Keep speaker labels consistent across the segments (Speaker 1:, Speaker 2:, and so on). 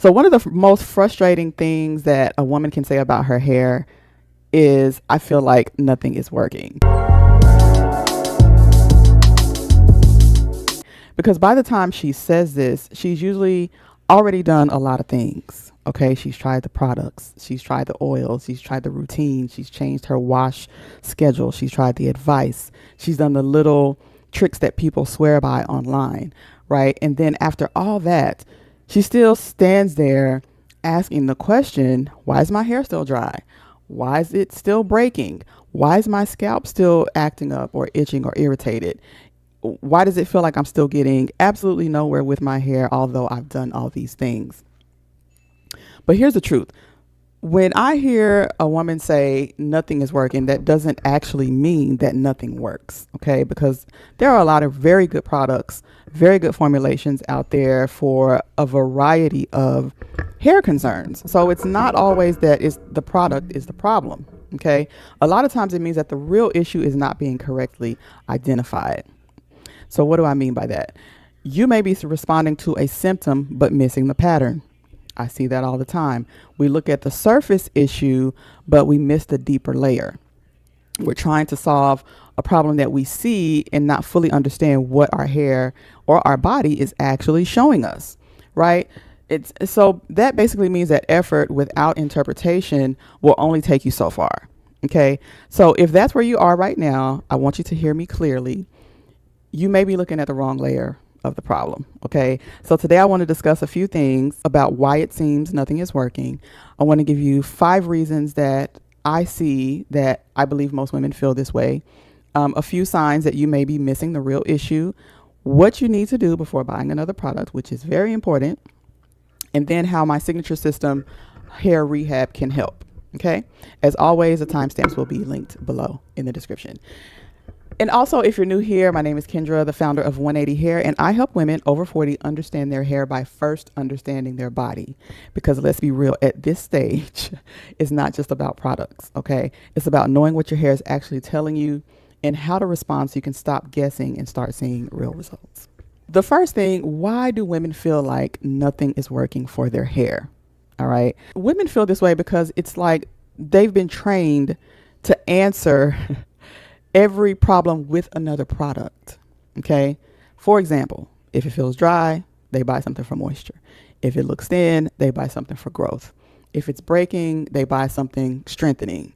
Speaker 1: So one of the most frustrating things that a woman can say about her hair is, I feel like nothing is working. Because by the time she says this, she's usually already done a lot of things. Okay, she's tried the products, she's tried the oils, she's tried the routine, she's changed her wash schedule, she's tried the advice, she's done the little tricks that people swear by online, right? And then after all that, she still stands there asking the question, why is my hair still dry? Why is it still breaking? Why is my scalp still acting up or itching or irritated? Why does it feel like I'm still getting absolutely nowhere with my hair, although I've done all these things? But here's the truth. When I hear a woman say nothing is working, that doesn't actually mean that nothing works, okay? Because there are a lot of very good products, very good formulations out there for a variety of hair concerns. So it's not always that it's the product is the problem, okay? A lot of times it means that the real issue is not being correctly identified. So what do I mean by that? You may be responding to a symptom, but missing the pattern. I see that all the time. We look at the surface issue, but we miss the deeper layer. We're trying to solve a problem that we see and not fully understand what our hair or our body is actually showing us, right? So that basically means that effort without interpretation will only take you so far. Okay. So if that's where you are right now, I want you to hear me clearly. You may be looking at the wrong layer of the problem. Okay. So today I want to discuss a few things about why it seems nothing is working. I want to give you 5 reasons that I see that I believe most women feel this way. A few signs that you may be missing the real issue, what you need to do before buying another product, which is very important, and then how my signature system, Hair Rehab, can help. Okay. As always, the timestamps will be linked below in the description. And also, if you're new here, my name is Kendra, the founder of 180 Hair, and I help women over 40 understand their hair by first understanding their body. Because let's be real, at this stage, it's not just about products, okay? It's about knowing what your hair is actually telling you and how to respond so you can stop guessing and start seeing real results. The first thing, why do women feel like nothing is working for their hair? All right. Women feel this way because it's like they've been trained to answer every problem with another product. Okay. For example, if it feels dry, they buy something for moisture. If it looks thin, they buy something for growth. If it's breaking, they buy something strengthening,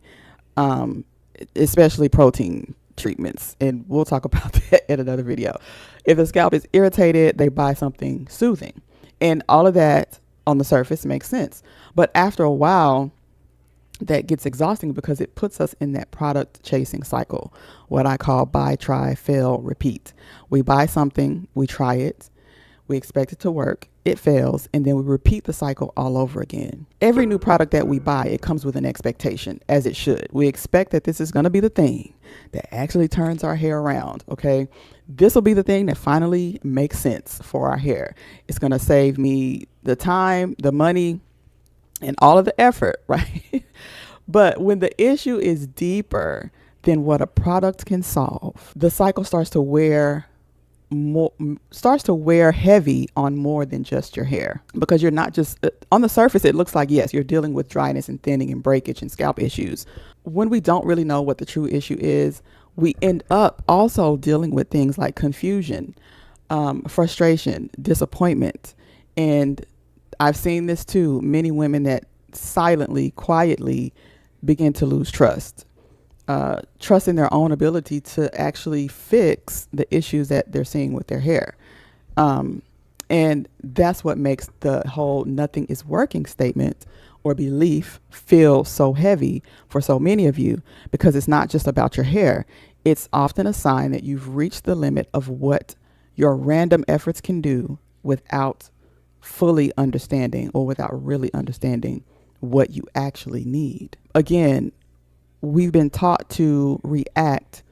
Speaker 1: especially protein treatments. And we'll talk about that in another video. If the scalp is irritated, they buy something soothing. And all of that on the surface makes sense. But after a while, that gets exhausting because it puts us in that product chasing cycle, what I call buy, try, fail, repeat. We buy something, we try it, we expect it to work, it fails, and then we repeat the cycle all over again. Every new product that we buy, it comes with an expectation, as it should. We expect that this is going to be the thing that actually turns our hair around, okay? This will be the thing that finally makes sense for our hair. It's going to save me the time, the money, and all of the effort, right? But when the issue is deeper than what a product can solve, the cycle starts to wear heavy on more than just your hair, because you're not just on the surface. It looks like, yes, you're dealing with dryness and thinning and breakage and scalp issues. When we don't really know what the true issue is, we end up also dealing with things like confusion, frustration, disappointment, and I've seen this too. Many women that silently, quietly begin to lose trust in their own ability to actually fix the issues that they're seeing with their hair. And that's what makes the whole nothing is working statement or belief feel so heavy for so many of you, because it's not just about your hair. It's often a sign that you've reached the limit of what your random efforts can do without fully understanding or without really understanding what you actually need. Again, we've been taught to react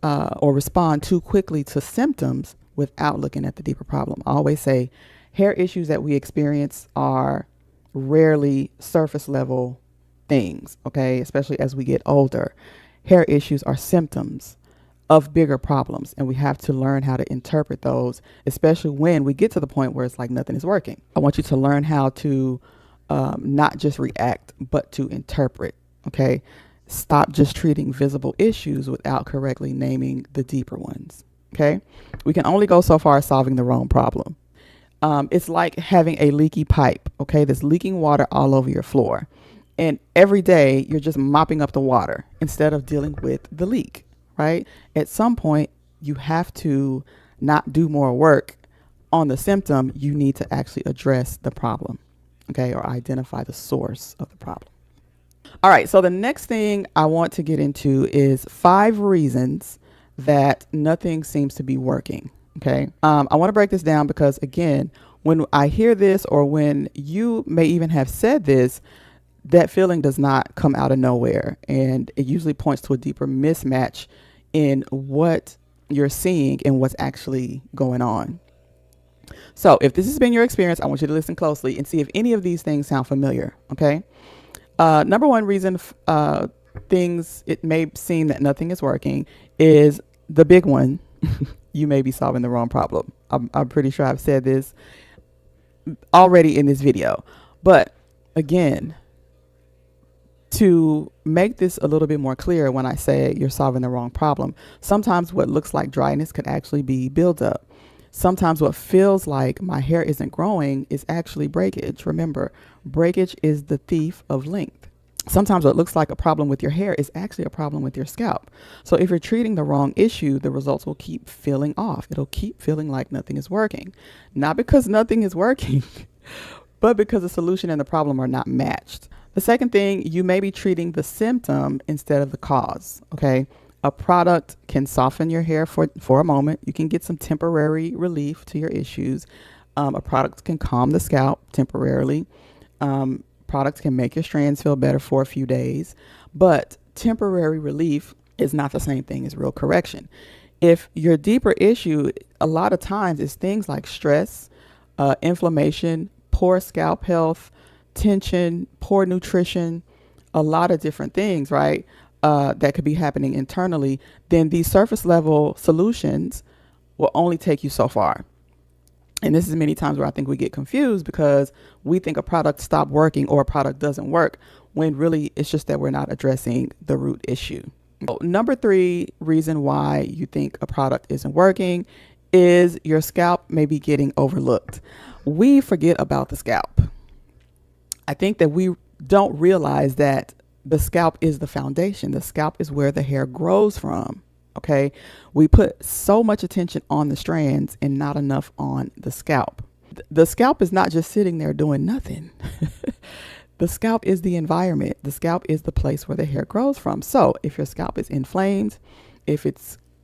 Speaker 1: or respond too quickly to symptoms without looking at the deeper problem. I always say hair issues that we experience are rarely surface level things, okay? Especially as we get older. Hair issues are symptoms of bigger problems. And we have to learn how to interpret those, especially when we get to the point where it's like nothing is working. I want you to learn how to not just react, but to interpret. Okay. Stop just treating visible issues without correctly naming the deeper ones. Okay. We can only go so far solving the wrong problem. It's like having a leaky pipe. Okay. There's leaking water all over your floor. And every day you're just mopping up the water instead of dealing with the leak, right? At some point, you have to not do more work on the symptom. You need to actually address the problem, okay, or identify the source of the problem. All right, so the next thing I want to get into is 5 reasons that nothing seems to be working, okay? I want to break this down because, again, when I hear this or when you may even have said this, that feeling does not come out of nowhere, and it usually points to a deeper mismatch in what you're seeing and what's actually going on. So if this has been your experience, I want you to listen closely and see if any of these things sound familiar, okay? Number one reason things, it may seem that nothing is working is the big one. You may be solving the wrong problem. I'm pretty sure I've said this already in this video, but again, to make this a little bit more clear, when I say you're solving the wrong problem, sometimes what looks like dryness could actually be buildup. Sometimes what feels like my hair isn't growing is actually breakage. Remember, breakage is the thief of length. Sometimes what looks like a problem with your hair is actually a problem with your scalp. So if you're treating the wrong issue, the results will keep feeling off. It'll keep feeling like nothing is working. Not because nothing is working, but because the solution and the problem are not matched. The second thing, you may be treating the symptom instead of the cause, okay? A product can soften your hair for a moment. You can get some temporary relief to your issues. A product can calm the scalp temporarily. Products can make your strands feel better for a few days. But temporary relief is not the same thing as real correction. If your deeper issue, a lot of times, is things like stress, inflammation, poor scalp health, tension, poor nutrition, a lot of different things, right? That could be happening internally, then these surface level solutions will only take you so far. And this is many times where I think we get confused because we think a product stopped working or a product doesn't work, when really it's just that we're not addressing the root issue. So, number 3 reason why you think a product isn't working is your scalp may be getting overlooked. We forget about the scalp. I think that we don't realize that the scalp is the foundation. The scalp is where the hair grows from. Okay. We put so much attention on the strands and not enough on the scalp. The scalp is not just sitting there doing nothing. The scalp is the environment. The scalp is the place where the hair grows from. So if your scalp is inflamed, if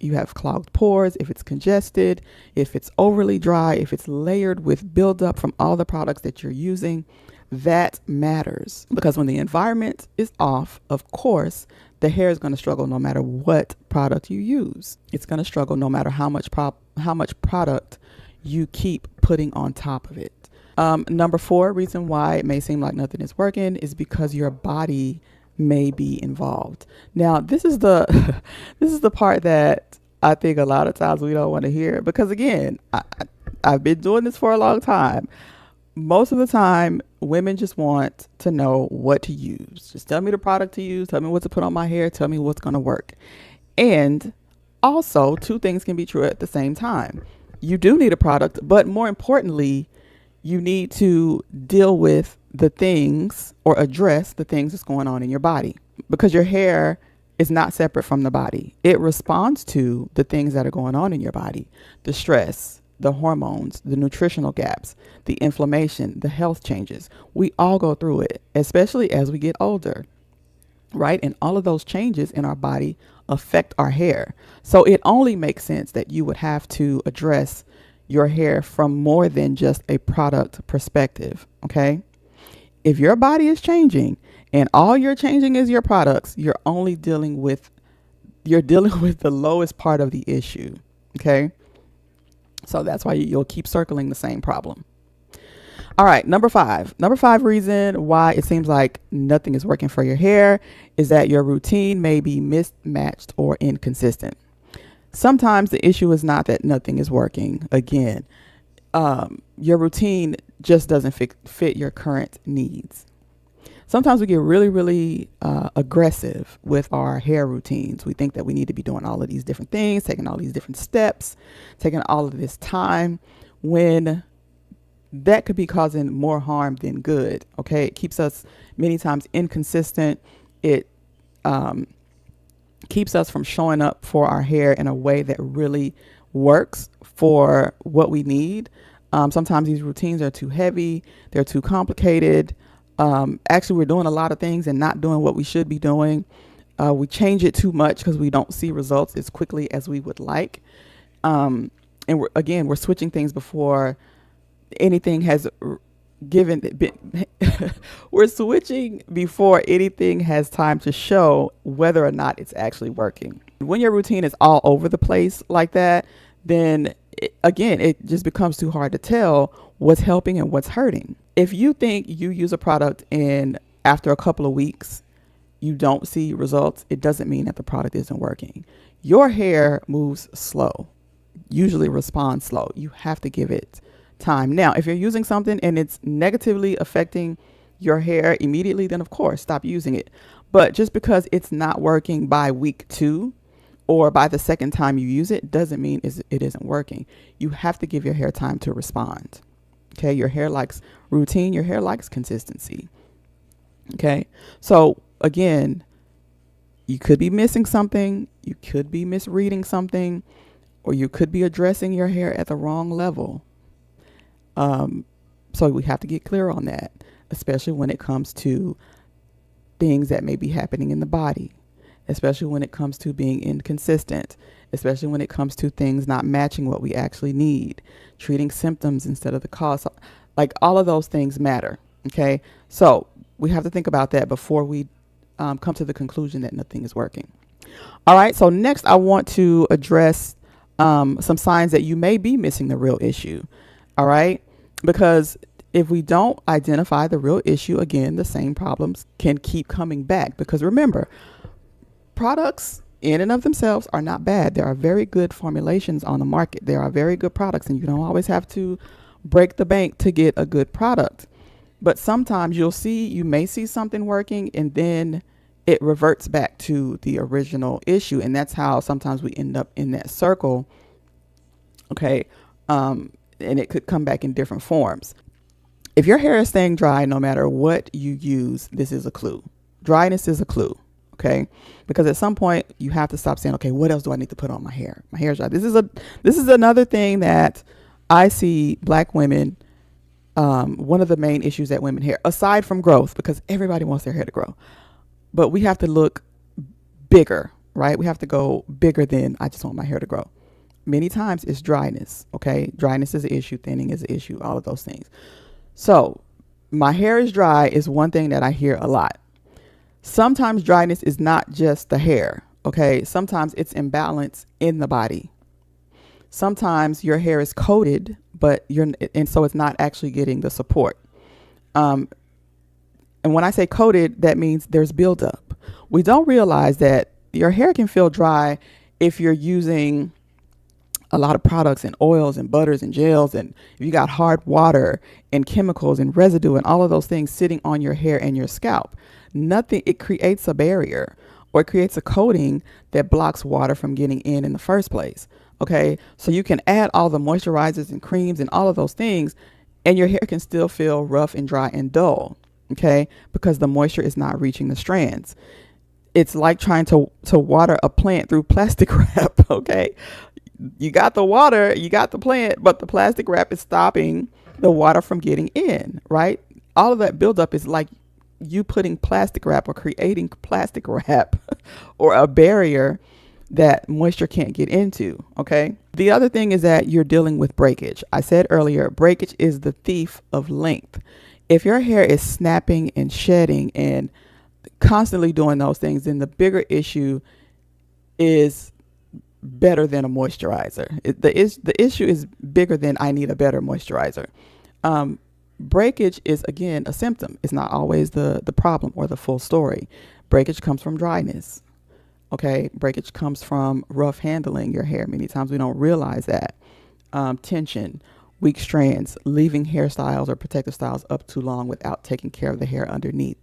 Speaker 1: you have clogged pores, if it's congested, if it's overly dry, if it's layered with buildup from all the products that you're using, that matters, because when the environment is off, of course, the hair is going to struggle no matter what product you use. It's going to struggle no matter how much product you keep putting on top of it. Number 4 reason why it may seem like nothing is working is because your body may be involved. Now, this is the this is the part that I think a lot of times we don't want to hear, because again, I've been doing this for a long time. Most of the time, women just want to know what to use. Just tell me the product to use. Tell me what to put on my hair. Tell me what's going to work. And also, 2 things can be true at the same time. You do need a product, but more importantly, you need to deal with the things or address the things that's going on in your body, because your hair is not separate from the body. It responds to the things that are going on in your body, the stress, the hormones, the nutritional gaps, the inflammation, the health changes. We all go through it, especially as we get older, right? And all of those changes in our body affect our hair. So it only makes sense that you would have to address your hair from more than just a product perspective, okay? If your body is changing and all you're changing is your products, you're dealing with the lowest part of the issue, okay? So that's why you'll keep circling the same problem. All right, number 5 reason why it seems like nothing is working for your hair is that your routine may be mismatched or inconsistent. Sometimes the issue is not that nothing is working. Again, your routine just doesn't fit your current needs. Sometimes we get really, really aggressive with our hair routines. We think that we need to be doing all of these different things, taking all these different steps, taking all of this time, when that could be causing more harm than good. Okay, it keeps us many times inconsistent. It keeps us from showing up for our hair in a way that really works for what we need. Sometimes these routines are too heavy, they're too complicated. Actually, we're doing a lot of things and not doing what we should be doing. We change it too much because we don't see results as quickly as we would like. And we're switching things before anything has we're switching before anything has time to show whether or not it's actually working. When your routine is all over the place like that, then it just becomes too hard to tell what's helping and what's hurting. If you think you use a product and after a couple of weeks you don't see results, it doesn't mean that the product isn't working. Your hair moves slow, usually responds slow. You have to give it time. Now, if you're using something and it's negatively affecting your hair immediately, then of course stop using it. But just because it's not working by week 2 or by the second time you use it doesn't mean it isn't working. You have to give your hair time to respond. Okay, your hair likes routine, your hair likes consistency. Okay, so again, you could be missing something, you could be misreading something, or you could be addressing your hair at the wrong level. So we have to get clear on that, especially when it comes to things that may be happening in the body, especially when it comes to being inconsistent, especially when it comes to things not matching what we actually need, treating symptoms instead of the cause. Like, all of those things matter. Okay, so we have to think about that before we come to the conclusion that nothing is working. All right, so next I want to address some signs that you may be missing the real issue. All right, because if we don't identify the real issue, again, the same problems can keep coming back. Because remember, products in and of themselves are not bad. There are very good formulations on the market. There are very good products, and you don't always have to break the bank to get a good product. But sometimes you may see something working and then it reverts back to the original issue. And that's how sometimes we end up in that circle. Okay. And it could come back in different forms. If your hair is staying dry, no matter what you use, this is a clue. Dryness is a clue. Okay. Because at some point you have to stop saying, okay, what else do I need to put on my hair? My hair is dry. This is another thing that I see Black women. One of the main issues that women have, aside from growth, because everybody wants their hair to grow, but we have to look bigger, right? We have to go bigger than I just want my hair to grow. Many times it's dryness. Okay. Dryness is an issue. Thinning is an issue. All of those things. So my hair is dry is one thing that I hear a lot. Sometimes dryness is not just the hair. Okay. Sometimes it's imbalance in the body. Sometimes your hair is coated, and so it's not actually getting the support. And when I say coated, that means there's buildup. We don't realize that your hair can feel dry if you're using a lot of products and oils and butters and gels, and if you got hard water and chemicals and residue and all of those things sitting on your hair and your scalp. It creates a barrier, or it creates a coating that blocks water from getting in the first place. Okay, so you can add all the moisturizers and creams and all of those things, and your hair can still feel rough and dry and dull. Okay, because the moisture is not reaching the strands. It's like trying to water a plant through plastic wrap. Okay, you got the water, you got the plant, but the plastic wrap is stopping the water from getting in. Right, all of that buildup is like you putting plastic wrap or creating plastic wrap or a barrier that moisture can't get into. Okay. The other thing is that you're dealing with breakage. I said earlier, breakage is the thief of length. If your hair is snapping and shedding and constantly doing those things, then the bigger issue is better than a moisturizer. The issue is bigger than I need a better moisturizer. Breakage is, again, a symptom. It's not always the problem or the full story. Breakage comes from dryness. Okay, breakage comes from rough handling your hair. Many times we don't realize that. Tension, weak strands, leaving hairstyles or protective styles up too long without taking care of the hair underneath.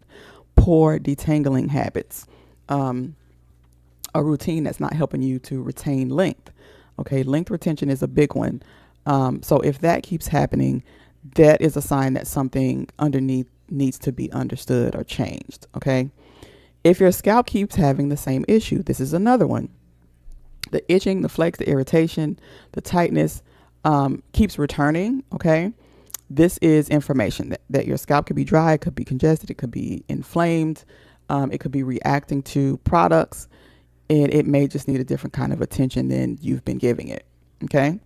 Speaker 1: Poor detangling habits. A routine that's not helping you to retain length. Okay, length retention is a big one. So if that keeps happening, that is a sign that something underneath needs to be understood or changed. Okay, if your scalp keeps having the same issue, this is another one. The itching, the flakes, the irritation, the tightness keeps returning. Okay, this is information that your scalp could be dry, it could be congested, it could be inflamed, it could be reacting to products, and it may just need a different kind of attention than you've been giving it. Okay.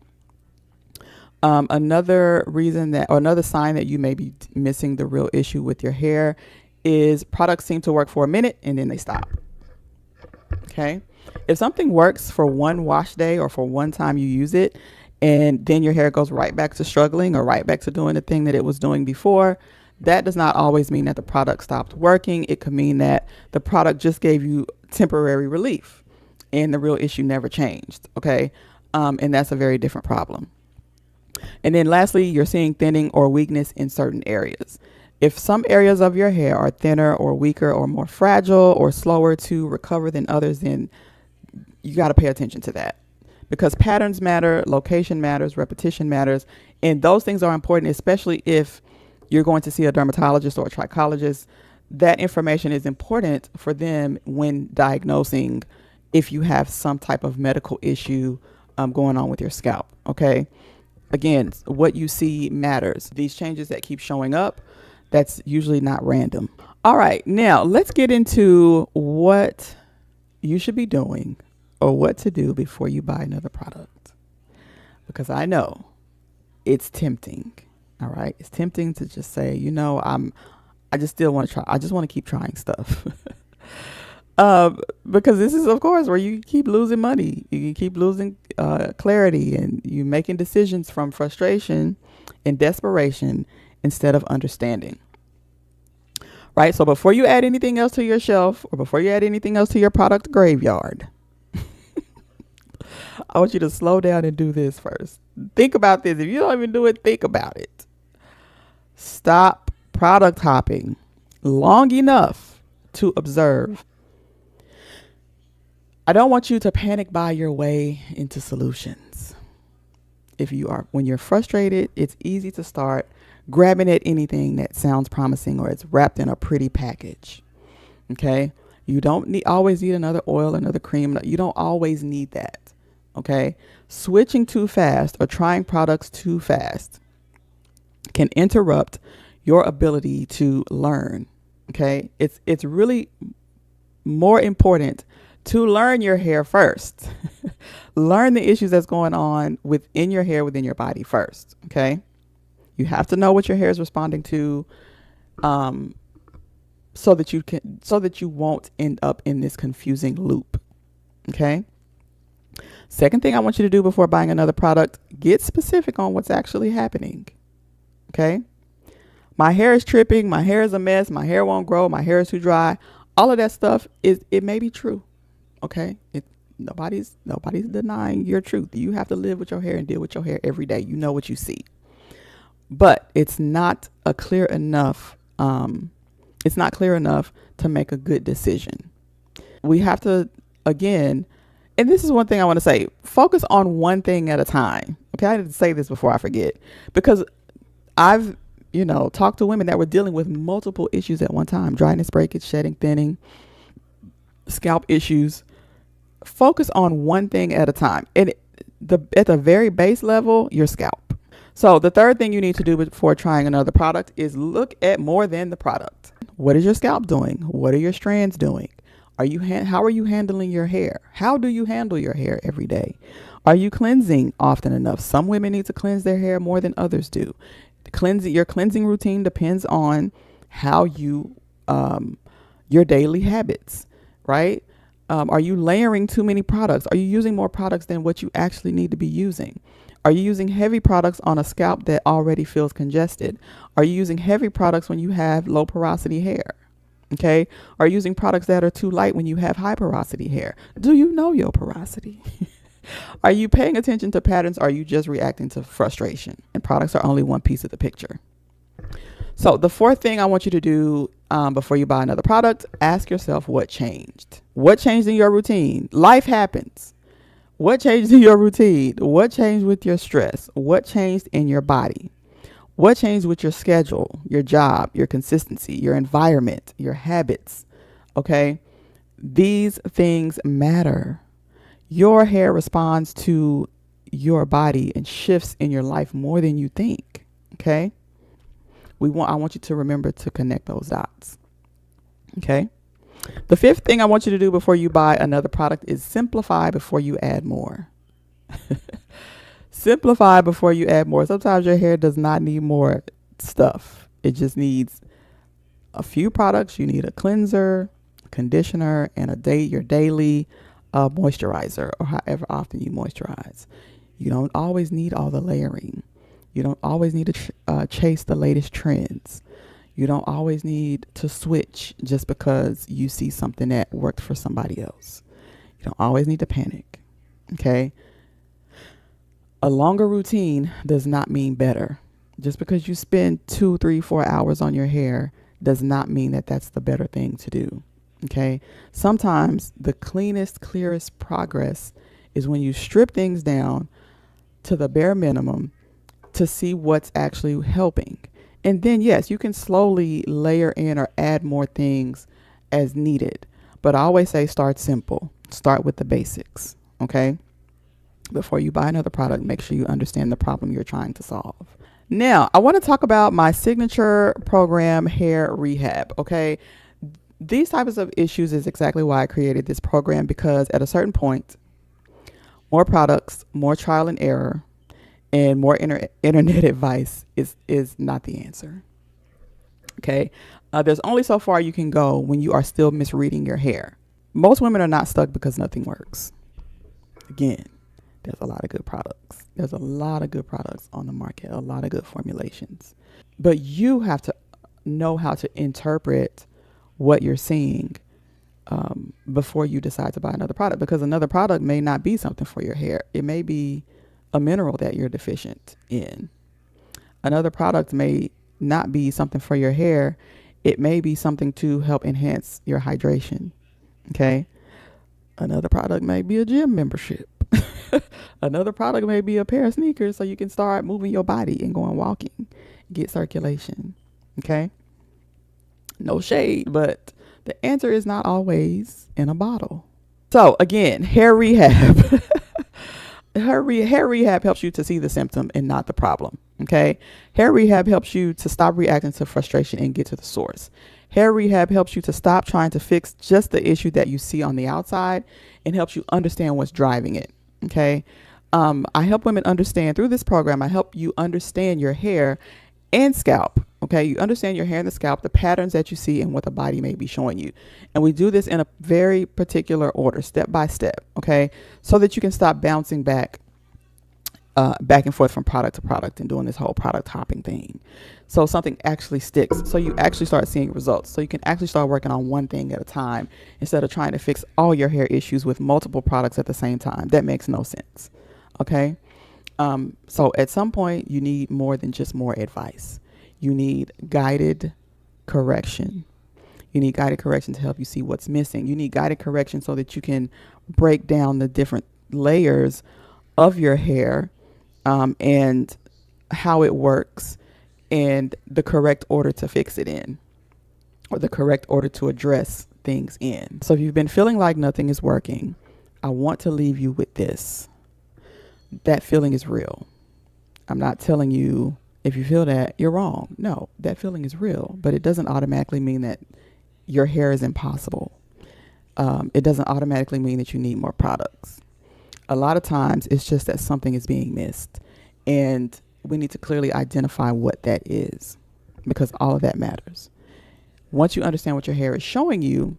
Speaker 1: Another reason that, or another sign that you may be missing the real issue with your hair is products seem to work for a minute and then they stop. Okay. If something works for one wash day or for one time you use it, and then your hair goes right back to struggling or right back to doing the thing that it was doing before, that does not always mean that the product stopped working. It could mean that the product just gave you temporary relief and the real issue never changed. Okay. And that's a very different problem. And then lastly, you're seeing thinning or weakness in certain areas. If some areas of your hair are thinner or weaker or more fragile or slower to recover than others, then you got to pay attention to that, because patterns matter, location matters, repetition matters, and those things are important, especially if you're going to see a dermatologist or a trichologist. That information is important for them when diagnosing if you have some type of medical issue going on with your scalp. Okay. Again, what you see matters. These changes that keep showing up, that's usually not random. All right, now let's get into what you should be doing or what to do before you buy another product. Because I know it's tempting. All right, it's tempting to just say, I just still want to try. I just want to keep trying stuff. Because this is, of course, where you keep losing money. You keep losing clarity, and you're making decisions from frustration and desperation instead of understanding. Right? So before you add anything else to your shelf, or before you add anything else to your product graveyard, I want you to slow down and do this first. Think about this. If you don't even do it, think about it. Stop product hopping long enough to observe. I don't want you to panic buy your way into solutions. When you're frustrated, it's easy to start grabbing at anything that sounds promising or it's wrapped in a pretty package. Okay. You don't always need another oil, another cream. You don't always need that. Okay. Switching too fast or trying products too fast can interrupt your ability to learn. Okay. It's really more important to learn your hair first. Learn the issues that's going on within your hair, within your body first. Okay. You have to know what your hair is responding to, so that you won't end up in this confusing loop. Okay. Second thing I want you to do before buying another product, get specific on what's actually happening. Okay. My hair is tripping. My hair is a mess. My hair won't grow. My hair is too dry. All of that stuff it may be true. Okay. Nobody's denying your truth. You have to live with your hair and deal with your hair every day. You know what you see, but it's not clear enough. It's not clear enough to make a good decision. We have to, again, and this is one thing I want to say, focus on one thing at a time. Okay. I didn't say this before I forget, because I've, talked to women that were dealing with multiple issues at one time: dryness, breakage, shedding, thinning, scalp issues. Focus on one thing at a time. And at the very base level, your scalp. So the third thing you need to do before trying another product is look at more than the product. What is your scalp doing? What are your strands doing? How are you handling your hair? How do you handle your hair every day? Are you cleansing often enough? Some women need to cleanse their hair more than others do. Your cleansing routine depends on how your daily habits, right? Are you layering too many products? Are you using more products than what you actually need to be using? Are you using heavy products on a scalp that already feels congested? Are you using heavy products when you have low porosity hair? Okay. Are you using products that are too light when you have high porosity hair? Do you know your porosity? Are you paying attention to patterns? Or are you just reacting to frustration? And products are only one piece of the picture. So the fourth thing I want you to do before you buy another product, ask yourself what changed. What changed in your routine? Life happens. What changed in your routine? What changed with your stress? What changed in your body? What changed with your schedule, your job, your consistency, your environment, your habits? Okay. These things matter. Your hair responds to your body and shifts in your life more than you think. Okay. I want you to remember to connect those dots. Okay. The fifth thing I want you to do before you buy another product is simplify before you add more. Simplify before you add more. Sometimes your hair does not need more stuff. It just needs a few products. You need a cleanser, conditioner, and your daily moisturizer, or however often you moisturize. You don't always need all the layering. You don't always need to chase the latest trends. You don't always need to switch just because you see something that worked for somebody else. You don't always need to panic. Okay. A longer routine does not mean better. Just because you spend 2, 3, 4 hours on your hair does not mean that that's the better thing to do. Okay. Sometimes the cleanest, clearest progress is when you strip things down to the bare minimum to see what's actually helping. And then, yes, you can slowly layer in or add more things as needed. But I always say start simple. Start with the basics. Okay. Before you buy another product, make sure you understand the problem you're trying to solve. Now, I want to talk about my signature program, Hair Rehab. Okay. These types of issues is exactly why I created this program, because at a certain point, more products, more trial and error, and more internet advice is not the answer. Okay. There's only so far you can go when you are still misreading your hair. Most women are not stuck because nothing works. Again, there's a lot of good products. There's a lot of good products on the market, a lot of good formulations. But you have to know how to interpret what you're seeing before you decide to buy another product, because another product may not be something for your hair. It may be a mineral that you're deficient in. Another product may not be something for your hair. It may be something to help enhance your hydration. Okay. Another product may be a gym membership. Another product may be a pair of sneakers so you can start moving your body and going walking, get circulation. Okay. No shade, but the answer is not always in a bottle. So again, hair rehab. Hair rehab helps you to see the symptom and not the problem. Okay. Hair rehab helps you to stop reacting to frustration and get to the source. Hair rehab helps you to stop trying to fix just the issue that you see on the outside and helps you understand what's driving it. Okay. I help women understand through this program. I help you understand your hair and scalp. Okay. You understand your hair and the scalp, the patterns that you see and what the body may be showing you. And we do this in a very particular order, step by step. Okay. So that you can stop bouncing back and forth from product to product and doing this whole product hopping thing. So something actually sticks. So you actually start seeing results. So you can actually start working on one thing at a time instead of trying to fix all your hair issues with multiple products at the same time. That makes no sense. Okay. So at some point you need more than just more advice. You need guided correction. You need guided correction to help you see what's missing. You need guided correction so that you can break down the different layers of your hair and how it works and the correct order to fix it in, or the correct order to address things in. So if you've been feeling like nothing is working, I want to leave you with this. That feeling is real. I'm not telling you if you feel that you're wrong. No, that feeling is real, but it doesn't automatically mean that your hair is impossible. It doesn't automatically mean that you need more products. A lot of times it's just that something is being missed, and we need to clearly identify what that is, because all of that matters. Once you understand what your hair is showing you,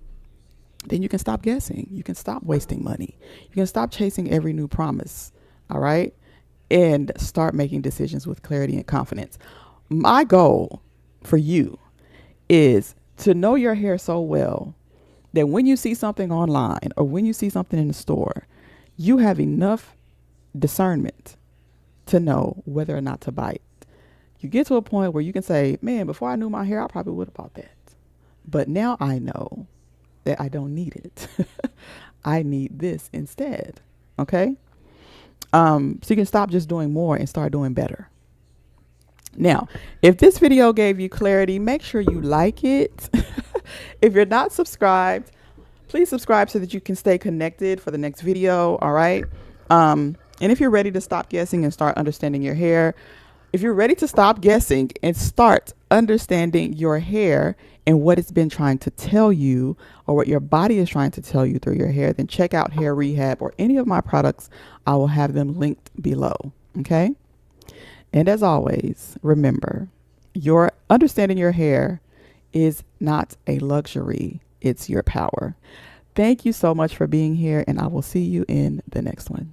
Speaker 1: then you can stop guessing. You can stop wasting money. You can stop chasing every new promise. All right. And start making decisions with clarity and confidence. My goal for you is To know your hair so well that when you see something online or when you see something in the store, you have enough discernment to know whether or not to buy it. You get to a point where you can say, man, before I knew my hair, I probably would have bought that. But now I know that I don't need it. I need this instead. Okay? So you can stop just doing more and start doing better. Now, if this video gave you clarity, make sure you like it. If you're not subscribed, please subscribe so that you can stay connected for the next video. All right. And if you're ready to stop guessing and start understanding your hair, if you're ready to stop guessing and start understanding your hair and what it's been trying to tell you or what your body is trying to tell you through your hair, then check out Hair Rehab or any of my products. I will have them linked below. Okay. And as always, remember, your understanding your hair is not a luxury. It's your power. Thank you so much for being here, and I will see you in the next one.